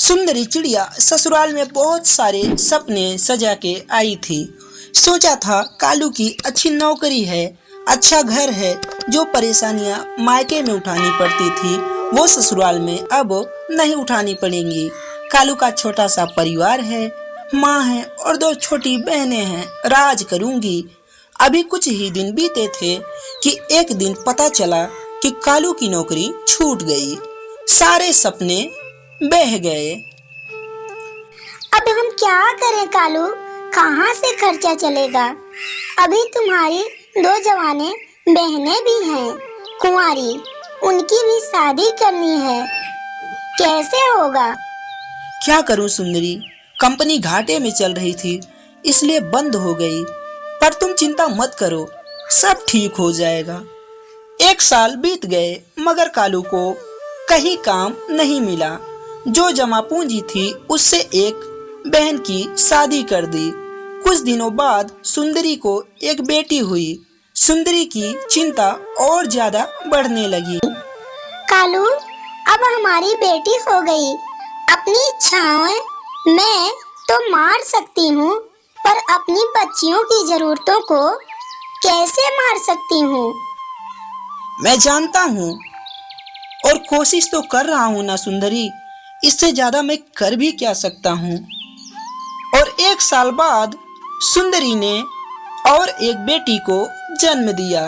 सुंदरी चिड़िया ससुराल में बहुत सारे सपने सजा के आई थी। सोचा था कालू की अच्छी नौकरी है, अच्छा घर है, जो परेशानियां मायके में उठानी पड़ती थी वो ससुराल में अब नहीं उठानी पड़ेंगी। कालू का छोटा सा परिवार है, माँ है और 2 छोटी बहनें हैं, राज करूंगी। अभी कुछ ही दिन बीते थे कि एक दिन पता चला कि कालू की नौकरी छूट गई। सारे सपने बह गए। अब हम क्या करें कालू, कहाँ से खर्चा चलेगा? अभी तुम्हारी 2 जवाने बहनें भी हैं, कुंवारी, उनकी भी शादी करनी है, कैसे होगा? क्या करूं सुंदरी, कंपनी घाटे में चल रही थी इसलिए बंद हो गई। पर तुम चिंता मत करो, सब ठीक हो जाएगा। 1 साल बीत गए मगर कालू को कहीं काम नहीं मिला। जो जमा पूंजी थी उससे एक बहन की शादी कर दी। कुछ दिनों बाद सुंदरी को एक बेटी हुई। सुंदरी की चिंता और ज्यादा बढ़ने लगी। कालू, अब हमारी बेटी हो गई, अपनी इच्छाएं मैं तो मार सकती हूँ, पर अपनी बच्चियों की जरूरतों को कैसे मार सकती हूँ? मैं जानता हूँ और कोशिश तो कर रहा हूँ ना सुंदरी, इससे ज्यादा मैं कर भी क्या सकता हूँ। और 1 साल बाद सुंदरी ने और एक बेटी को जन्म दिया।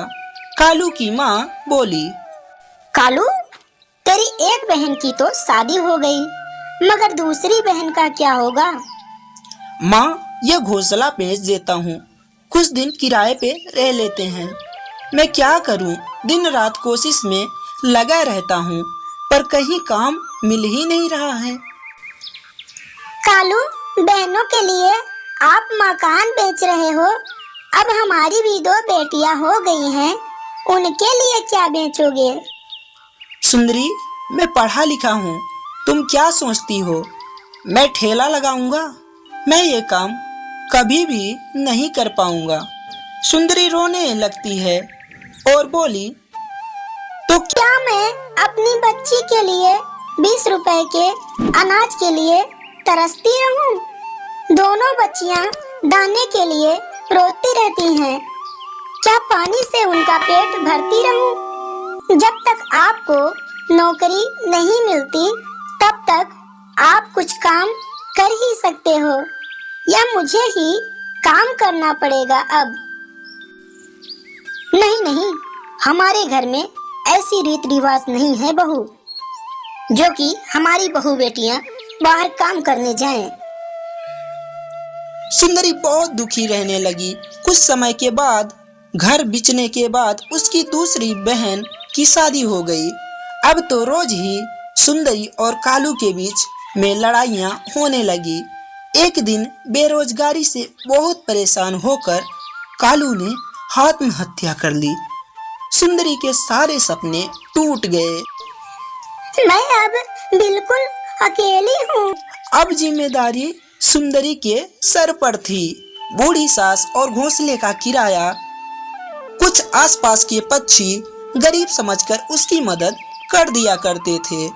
कालू की माँ बोली, कालू, तेरी एक बहन की तो शादी हो गई, मगर दूसरी बहन का क्या होगा? माँ यह घोंसला बेच देता हूँ, कुछ दिन किराए पे रह लेते हैं। मैं क्या करूँ, दिन रात कोशिश में लगा रहता हूँ पर कहीं काम मिल ही नहीं रहा है। कालू, बहनों के लिए आप मकान बेच रहे हो, अब हमारी भी 2 बेटियां हो गई हैं, उनके लिए क्या बेचोगे? सुंदरी, मैं पढ़ा लिखा हूँ, तुम क्या सोचती हो मैं ठेला लगाऊंगा? मैं ये काम कभी भी नहीं कर पाऊंगा। सुंदरी रोने लगती है और बोली, तो क्या मैं अपनी बच्ची के लिए 20 रुपए के अनाज के लिए तरसती रहूं? दोनों बच्चियां दाने के लिए रोती रहती हैं, क्या पानी से उनका पेट भरती रहूं? जब तक आपको नौकरी नहीं मिलती तब तक आप कुछ काम कर ही सकते हो, या मुझे ही काम करना पड़ेगा अब? नहीं नहीं, हमारे घर में ऐसी रीत रिवाज नहीं है बहू, जो कि हमारी बहू बेटियां बाहर काम करने जाएं। सुंदरी बहुत दुखी रहने लगी। कुछ समय के बाद घर बेचने के बाद उसकी दूसरी बहन की शादी हो गई। अब तो रोज ही सुंदरी और कालू के बीच में लड़ाइयाँ होने लगी। एक दिन बेरोजगारी से बहुत परेशान होकर कालू ने आत्महत्या कर ली। सुंदरी के सारे सपने टूट गए। मैं अब बिल्कुल अकेली हूँ। अब जिम्मेदारी सुंदरी के सर पर थी। बूढ़ी सास और घोंसले का किराया कुछ आसपास के पक्षी गरीब समझकर उसकी मदद कर दिया करते थे।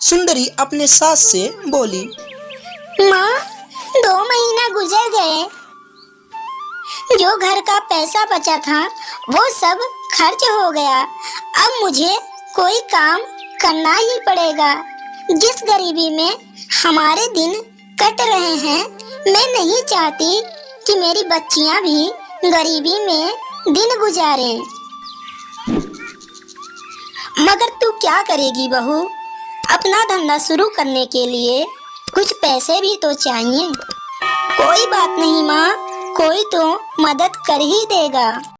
सुंदरी अपने सास से बोली, माँ, 2 महीना गुजर गए, जो घर का पैसा बचा था वो सब खर्च हो गया। अब मुझे कोई काम करना ही पड़ेगा। जिस गरीबी में हमारे दिन कट रहे हैं, मैं नहीं चाहती कि मेरी बच्चियां भी गरीबी में दिन गुजारें। मगर तू क्या करेगी बहू? अपना धंधा शुरू करने के लिए कुछ पैसे भी तो चाहिए। कोई बात नहीं माँ, कोई तो मदद कर ही देगा।